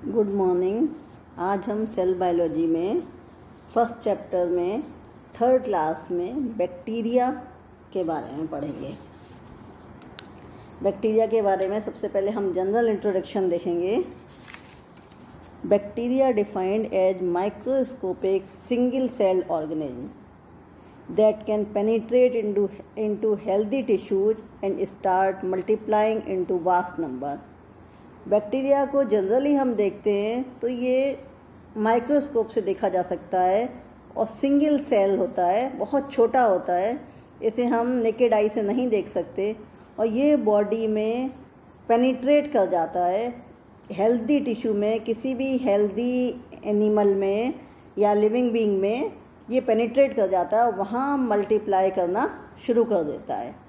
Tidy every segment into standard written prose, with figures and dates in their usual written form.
Good morning. आज हम cell biology में फर्स्ट चैप्टर में थर्ड क्लास में बैक्टीरिया के बारे में पढ़ेंगे। बैक्टीरिया के बारे में सबसे पहले हम जनरल इंट्रोडक्शन देखेंगे। Bacteria defined as microscopic single celled organism that can penetrate into healthy tissues and start multiplying into vast number। Bacteria को जनरली हम देखते हैं तो ये माइक्रोस्कोप से देखा जा सकता है और सिंगल सेल होता है, बहुत छोटा होता है, इसे हम नेकेड आई से नहीं देख सकते और ये बॉडी में पेनिट्रेट कर जाता है हेल्दी टिश्यू में, किसी भी हेल्दी एनिमल में या लिविंग बीइंग में ये पेनिट्रेट कर जाता है और वहाँ मल्टीप्लाई करना शुरू कर देता है।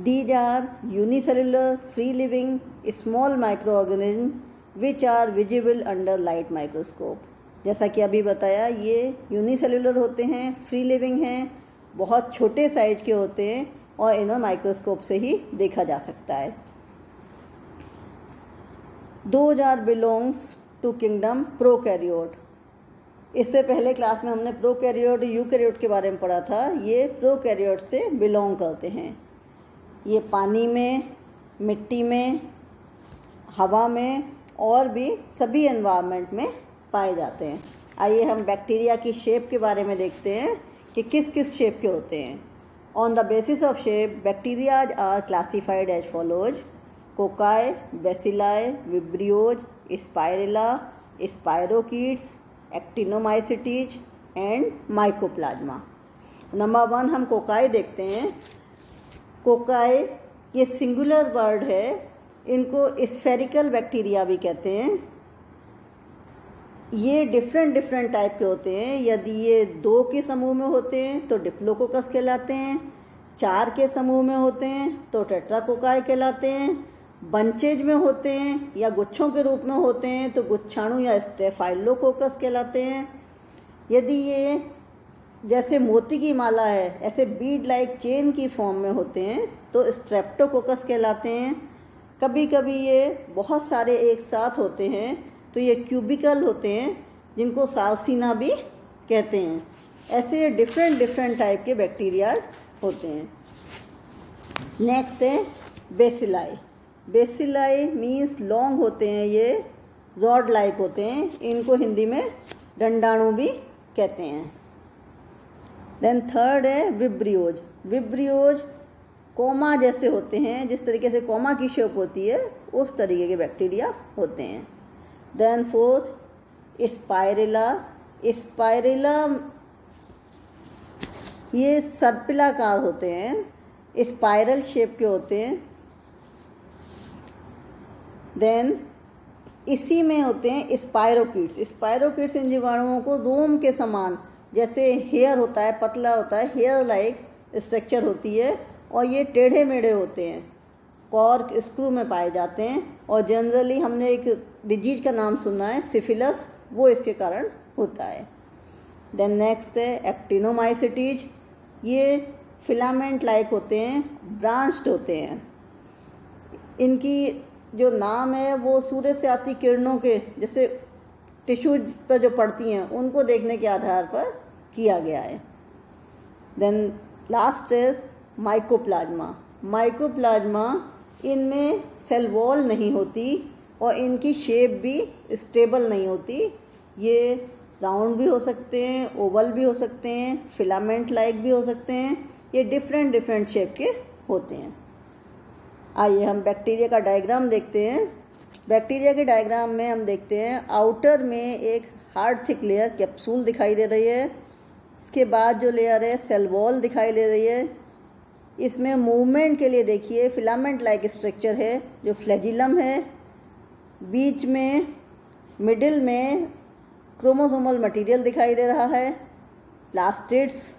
These are unicellular, free-living, small microorganisms which are visible under light microscope। जैसा कि अभी बताया, ये यूनिसेलुलर होते हैं, फ्री लिविंग हैं, बहुत छोटे साइज के होते हैं और इन्हें माइक्रोस्कोप से ही देखा जा सकता है। Those are belongs to kingdom prokaryote। इससे पहले क्लास में हमने प्रोकैरियोट यूकैरियोट के बारे में पढ़ा था। ये प्रोकैरियोट से बिलोंग करते हैं। ये पानी में, मिट्टी में, हवा में और भी सभी एनवायरनमेंट में पाए जाते हैं। आइए हम बैक्टीरिया की शेप के बारे में देखते हैं कि किस किस शेप के होते हैं। On the basis of shape bacterias are classified as follows: cocci, bacilli, vibrios, spirilla, spirochetes, actinomycetes and mycoplasma. Number 1 हम कोकाई देखते हैं। कोकाई ये सिंगुलर वर्ड है, इनको स्फेरिकल बैक्टीरिया भी कहते हैं। ये डिफरेंट टाइप के होते हैं। यदि ये 2 के समूह में होते हैं तो डिप्लोकोकस कहलाते हैं, 4 के समूह में होते हैं तो टेट्राकोकाई कहलाते हैं, बंचेज में होते हैं या गुच्छों के रूप में होते हैं तो गुच्छाणु या स्टेफाइलोकोकस कहलाते हैं। यदि ये जैसे मोती की माला है, ऐसे बीड लाइक चेन की फॉर्म में होते हैं तो स्ट्रेप्टोकोकस कहलाते हैं। कभी कभी ये बहुत सारे एक साथ होते हैं तो ये क्यूबिकल होते हैं, जिनको सार्सिना भी कहते हैं। ऐसे डिफरेंट टाइप के बैक्टीरिया होते हैं। नेक्स्ट है बेसिलाई। बेसिलाई मीन्स लॉन्ग होते हैं, ये रॉड लाइक होते हैं, इनको हिंदी में डंडाणु भी कहते हैं। देन थर्ड है विब्रियोज। विब्रियोज कोमा जैसे होते हैं, जिस तरीके से कोमा की शेप होती है उस तरीके के बैक्टीरिया होते हैं। Then fourth spirilla. स्पाइरेला ये सर्पिलाकार होते हैं, स्पाइरल शेप के होते हैं। देन इसी में होते हैं स्पायरोकीट्स। स्पायरोकीट्स इन जीवाणुओं को रोम के समान, जैसे हेयर होता है, पतला होता है, हेयर लाइक स्ट्रक्चर होती है और ये टेढ़े मेढ़े होते हैं, कॉर्क स्क्रू में पाए जाते हैं। और जनरली हमने एक डिजीज का नाम सुना है सिफिलस, वो इसके कारण होता है। देन नेक्स्ट है एक्टिनोमाइसिटीज। ये फिलामेंट लाइक होते हैं, ब्रांच्ड होते हैं। इनकी जो नाम है वो सूर्य से आती किरणों के जैसे टिश्यू पर जो पड़ती हैं उनको देखने के आधार पर किया गया है। Then last is mycoplasma. Mycoplasma इनमें सेल वॉल नहीं होती और इनकी शेप भी स्टेबल नहीं होती। ये राउंड भी हो सकते हैं, ओवल भी हो सकते हैं, फिलामेंट लाइक भी हो सकते हैं। ये डिफरेंट शेप के होते हैं। आइए हम बैक्टीरिया का डायग्राम देखते हैं। बैक्टीरिया के डायग्राम में हम देखते हैं आउटर में एक हार्ड थिक लेयर कैप्सूल दिखाई दे रही है। इसके बाद जो लेयर है सेल वॉल दिखाई दे रही है। इसमें मूवमेंट के लिए देखिए फिलामेंट लाइक स्ट्रक्चर है जो फ्लैजिलम है। बीच में मिडिल में क्रोमोसोमल मटेरियल दिखाई दे रहा है, प्लास्टिड्स।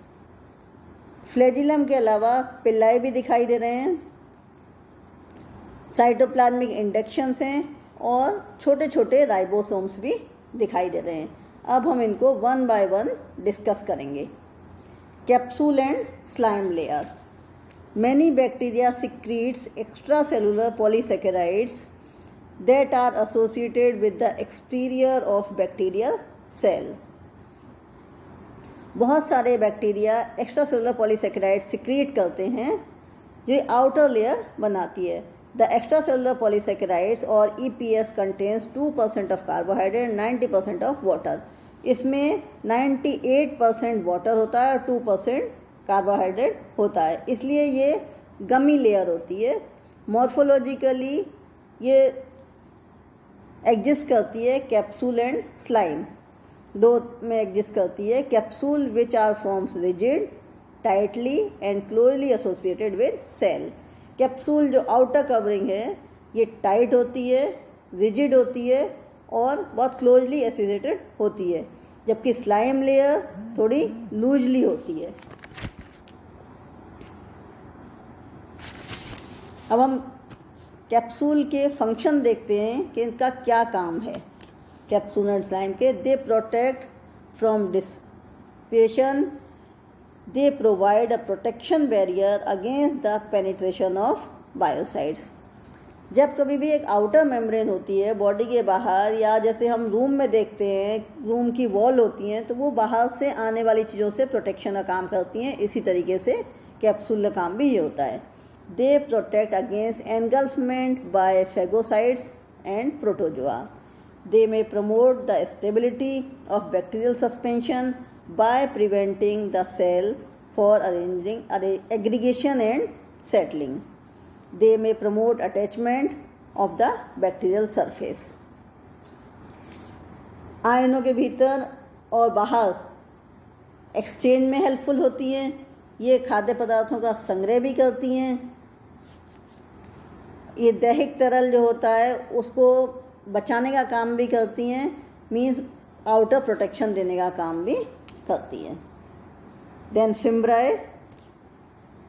फ्लैजिलम के अलावा पिल्लाई भी दिखाई दे रहे हैं। साइटोप्लाज्मिक इंडक्शंस हैं और छोटे छोटे राइबोसोम्स भी दिखाई दे रहे हैं। अब हम इनको 1 बाय 1 डिस्कस करेंगे। Capsule and slime layer. Many bacteria secretes extra cellular polysaccharides that are associated with the exterior of bacterial cell. बहुत सारे bacteria extra cellular polysaccharide secrete करते हैं जो आउटर लेयर बनाती है. द एक्स्ट्रा सेलुलर पॉलीसेकेराइड्स और EPS contains 2% of carbohydrate, 90% of water. इसमें 98% water होता है और 2% कार्बोहाइड्रेट होता है, इसलिए ये गमी लेयर होती है. मॉर्फोलॉजिकली ये एग्जिस्ट करती है कैप्सूल एंड स्लाइम, दो में एग्जिस्ट करती है. Capsule which are forms rigid, tightly and closely associated with cell. Capsule जो आउटर कवरिंग है ये टाइट होती है, रिजिड होती है और बहुत क्लोजली एसोसिएटेड होती है, जबकि स्लाइम लेयर थोड़ी लूजली होती है. अब हम कैप्सूल के फंक्शन देखते हैं कि इनका क्या काम है. कैप्सूल एंड स्लाइम के, they protect from dissipation, they provide a protection barrier against the penetration of biocides. जब कभी भी एक आउटर मेम्ब्रेन होती है बॉडी के बाहर, या जैसे हम रूम में देखते हैं रूम की वॉल होती हैं, तो वो बाहर से आने वाली चीज़ों से प्रोटेक्शन का काम करती हैं. इसी तरीके से कैप्सूल का काम भी ये होता है. They protect against engulfment by phagocytes and protozoa. They may promote the stability of bacterial suspension by preventing the cell for aggregation and settling. They may promote attachment of the bacterial surface. आयनों के भीतर और बाहर exchange में helpful होती हैं. ये खाद्य पदार्थों का संग्रह भी करती हैं. ये दैहिक तरल जो होता है उसको बचाने का काम भी करती हैं, मीन्स आउटर प्रोटेक्शन देने का काम भी करती हैं. देन फिम्ब्राई.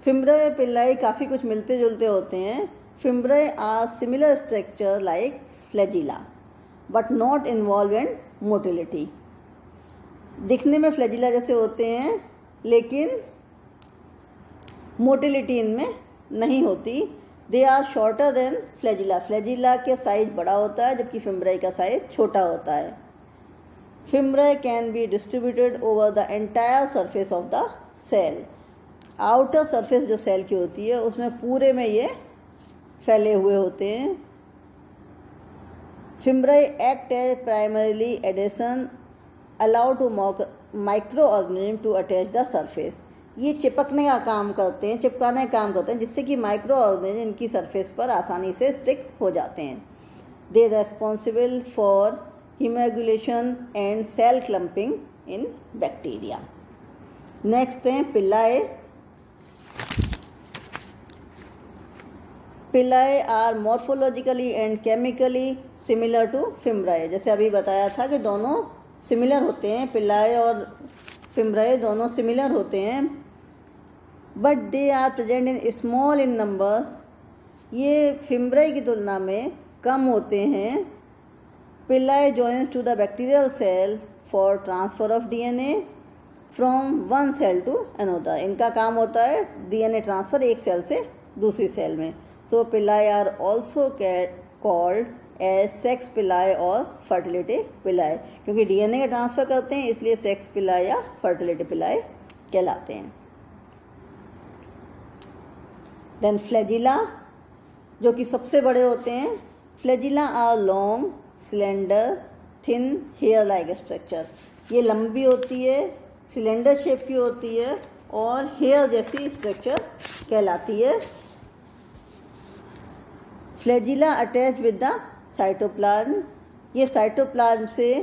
फिम्ब्राई पिल्लाई काफ़ी कुछ मिलते जुलते होते हैं. Fimbriae are similar structure like flagella but not involve in motility. दिखने में फ्लैजिला जैसे होते हैं लेकिन मोटिलिटी इनमें नहीं होती. They are shorter than flagella. Flagella के साइज बड़ा होता है जबकि फिम्ब्राई का साइज छोटा होता है. Fimbriae can be distributed over the entire surface of the cell. Outer surface जो सेल की होती है उसमें पूरे में ये फैले हुए होते हैं. Fimbriae act as primarily adhesion allow to micro organism to attach the surface. ये चिपकने का काम करते हैं, चिपकाने का काम करते हैं, जिससे कि माइक्रो ऑर्गेनिज्म इनकी सरफेस पर आसानी से स्टिक हो जाते हैं. They responsible for haemagglutination and cell clumping in bacteria. Next हैं pili. Pili are morphologically and chemically similar to fimbriae. जैसे अभी बताया था कि दोनों सिमिलर होते हैं, पिल्लाए और फिम्ब्राई दोनों सिमिलर होते हैं, but they are present in small in numbers. ये फिम्ब्राई की तुलना में कम होते हैं. Pili joins to the bacterial cell for transfer of DNA from one cell to another. इनका काम होता है DNA ट्रांसफ़र एक सेल से दूसरी सेल में. So pili are also called as sex pili और फर्टिलिटी पिल्लाए, क्योंकि DNA का ट्रांसफ़र करते हैं इसलिए सेक्स पिल्लाए या फर्टिलिटी पिल्लाए कहलाते हैं. देन फ्लैजिला, जो कि सबसे बड़े होते हैं. Flagella are long, cylinder, thin, hair like structure. ये लंबी होती है, सिलेंडर शेप की होती है और हेयर जैसी स्ट्रक्चर कहलाती है. Flagella attach with the cytoplasm. ये साइटोप्लाज्म से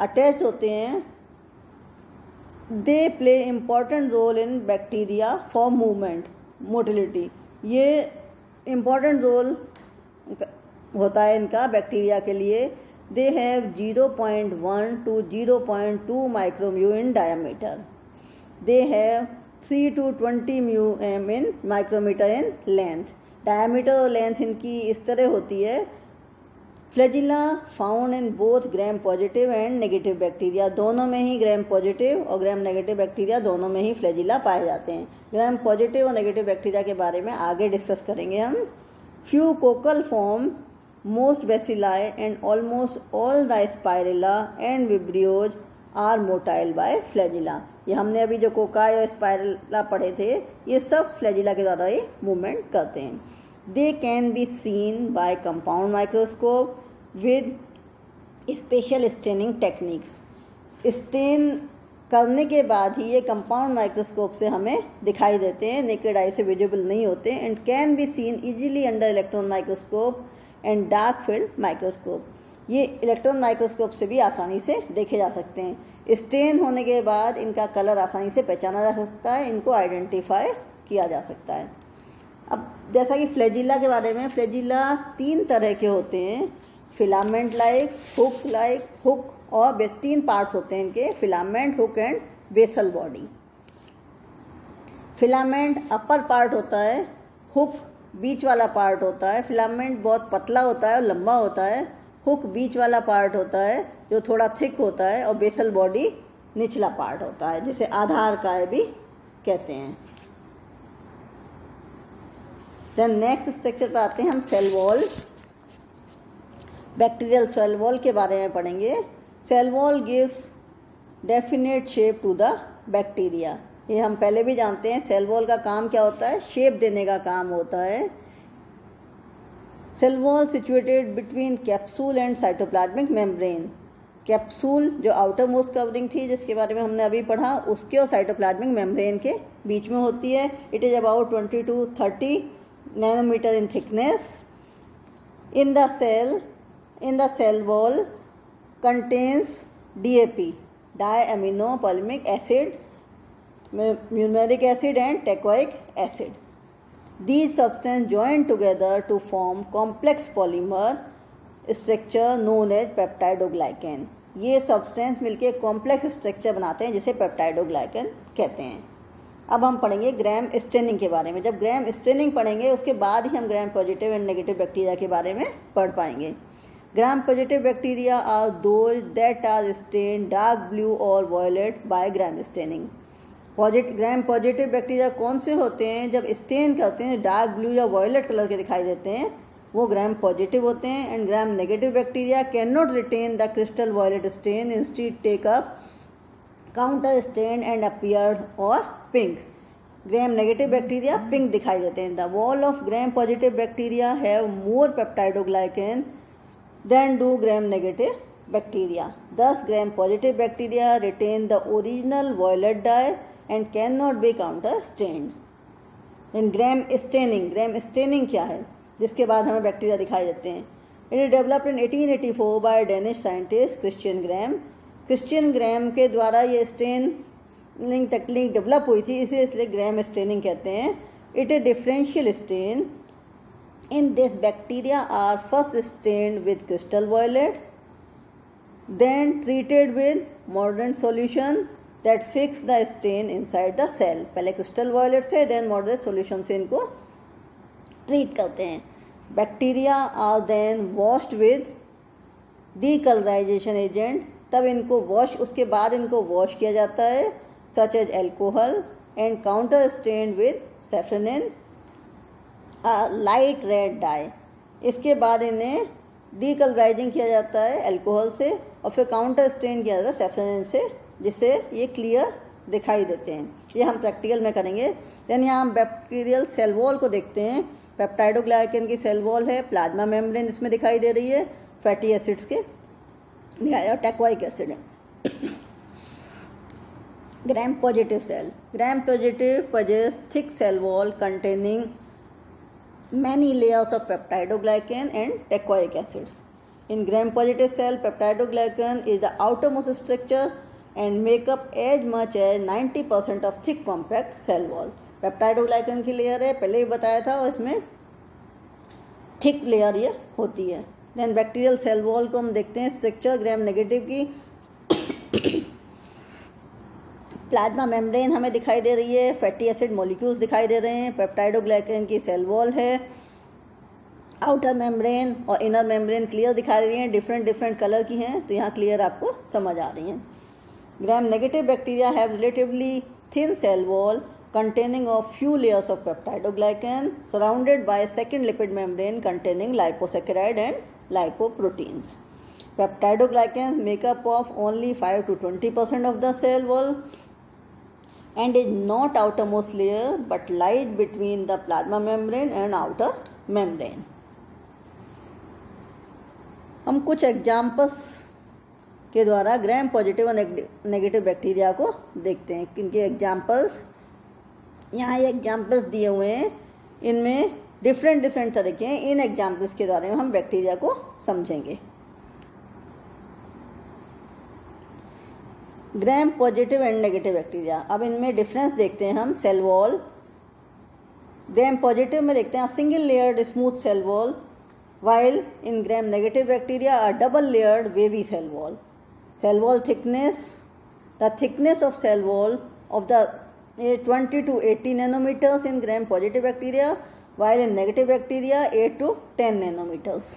अटैच होते हैं. They play important role in bacteria for movement, motility. ये इम्पॉर्टेंट रोल होता है इनका बैक्टीरिया के लिए. They have 0.1 to 0.2 micro mu in diameter. They have 3 to 20 mu m in micrometre in length. Diameter और लेंथ इनकी इस तरह होती है. Flagella found in both gram positive and negative bacteria. दोनों में ही ग्राम पॉजिटिव और ग्राम नेगेटिव बैक्टीरिया दोनों में ही फ्लैजिला पाए जाते हैं. ग्राम पॉजिटिव और नेगेटिव बैक्टीरिया के बारे में आगे डिस्कस करेंगे हम. Few Kokalla form Most bacilli and almost all the spirilla and vibrios are motile by flagella. ये हमने अभी जो कोकाई और स्पाइरला पढ़े थे, ये सब फ्लैजिला के द्वारा ये मूवमेंट करते हैं. They can be seen by compound microscope with special staining techniques. Stain करने के बाद ही ये कंपाउंड माइक्रोस्कोप से हमें दिखाई देते हैं, नेकेड आई से विजिबल नहीं होते. And can be seen easily under electron microscope and dark field microscope. ये इलेक्ट्रॉन माइक्रोस्कोप से भी आसानी से देखे जा सकते हैं. स्टेन होने के बाद इनका कलर आसानी से पहचाना जा सकता है, इनको आइडेंटिफाई किया जा सकता है. अब जैसा कि फ्लैजिला के बारे में, फ्लैजिला 3 तरह के होते हैं, फिलामेंट लाइक, हुक और 3 पार्ट्स होते हैं इनके, filament, hook and basal body. Filament upper part होता है, हुक बीच वाला पार्ट होता है. फिलामेंट बहुत पतला होता है और लंबा होता है. हुक बीच वाला पार्ट होता है जो थोड़ा थिक होता है, और बेसल बॉडी निचला पार्ट होता है जिसे आधार काय भी कहते हैं. देन नेक्स्ट स्ट्रक्चर पर आते हैं हम, cell wall. Bacterial cell wall के बारे में पढ़ेंगे. Cell wall gives definite shape to the bacteria. ये हम पहले भी जानते हैं, सेल वॉल का काम क्या होता है, शेप देने का काम होता है. Cell wall situated between capsule and cytoplasmic membrane. Capsule जो आउटर मोस्ट कवरिंग थी जिसके बारे में हमने अभी पढ़ा, उसके और साइटोप्लाज्मिक मेम्ब्रेन के बीच में होती है. It is about 20 to 30 nanometre in thickness. In the cell wall contains DAP, diamino palmic acid, muriatic acid and teichoic acid. These substances join together to form complex polymer structure known as peptidoglycan. ये substance मिलके complex structure बनाते हैं जिसे peptidoglycan कहते हैं. अब हम पढ़ेंगे ग्राम स्टेनिंग के बारे में. जब ग्राम स्टेनिंग पढ़ेंगे उसके बाद ही हम gram positive and negative bacteria के बारे में पढ़ पाएंगे. Gram positive bacteria are those that are stain dark blue और violet by gram staining. Gram positive bacteria कौन से होते हैं, जब स्टेन करते हैं डार्क ब्लू या वॉयलेट कलर के दिखाई देते हैं, वो ग्राम पॉजिटिव होते हैं. And gram negative bacteria can not retain the crystal violet stain, instead take up counter stain and appear और पिंक. ग्राम नेगेटिव बैक्टीरिया पिंक दिखाई देते हैं. The wall of gram positive bacteria have more peptidoglycan then do gram negative bacteria. Thus gram positive bacteria retain the original violet dye and cannot be counter stained. Then gram staining क्या है जिसके बाद हमें bacteria दिखाई देते हैं. It is developed in 1884 by Danish scientist Christian Gram. Christian ग्राम के द्वारा ये स्टेनिंग टेक्निक डेवलप हुई थी, इसलिए ग्राम स्टेनिंग कहते हैं. It is differential stain. In this, bacteria are first stained with crystal violet, then treated with mordant solution that fix the stain inside the cell. पहले crystal violet से then mordant solution से इनको treat करते हैं. Bacteria are then washed with decolorization agent. तब इनको उसके बाद इनको वॉश किया जाता है, such as alcohol, and counter stained with safranin, light red dye. इसके बाद इन्हें डीकलराइजिंग किया जाता है अल्कोहल से और फिर काउंटर स्टेन किया जाता है सैफरन से, जिससे ये क्लियर दिखाई देते हैं. ये हम प्रैक्टिकल में करेंगे. देन यहाँ हम बैक्टीरियल सेल वॉल को देखते हैं. पेप्टाइडोग्लाइकन की सेल वॉल है, प्लाज्मा मेम्ब्रेन इसमें दिखाई दे रही है, फैटी एसिड्स के और टेक्वाइक एसिड है. Gram positive cell. Gram positive possess thick cell wall containing many layers of peptidoglycan and teichoic acids. In gram-positive cell, peptidoglycan is the outermost structure and make up as much as 90% of thick compact cell wall. Peptidoglycan की layer है, पहले ही बताया था, और इसमें thick layer ये होती है. देन बैक्टीरियल सेल वॉल को हम देखते हैं. स्ट्रक्चर ग्राम नेगेटिव की प्लाज्मा मेम्ब्रेन हमें दिखाई दे रही है, फैटी एसिड मॉलिक्यूल्स दिखाई दे रहे हैं. पेप्टाइडोग्लाइकन की सेल वॉल है, आउटर मेम्ब्रेन और इनर मेम्ब्रेन क्लियर दिखाई दे रही हैं, डिफरेंट कलर की हैं, तो यहाँ क्लियर आपको समझ आ रही हैं. Gram negative bacteria have relatively thin cell wall containing of few layers of peptidoglycan surrounded by second lipid membrane containing liposaccharide and lipoproteins. Peptidoglycans make up of only 5 to 20% of the cell wall and is not outermost layer but lies between the plasma membrane and outer membrane. हम कुछ examples के द्वारा gram positive और negative bacteria को देखते हैं. इनके examples यहाँ ये एग्जाम्पल्स दिए हुए हैं. इनमें डिफरेंट तरह के हैं. इन एग्जाम्पल्स के द्वारा हम बैक्टीरिया को समझेंगे. ग्राम पॉजिटिव एंड नेगेटिव बैक्टीरिया. अब इनमें डिफरेंस देखते हैं हम. सेल वॉल ग्राम पॉजिटिव में देखते हैं single layered smooth cell wall, while in gram negative bacteria a double layered wavy cell wall. Cell wall thickness, the thickness of cell wall of the 20 to 80 nanometers in gram positive bacteria, while in negative bacteria 8 to 10 nanometers.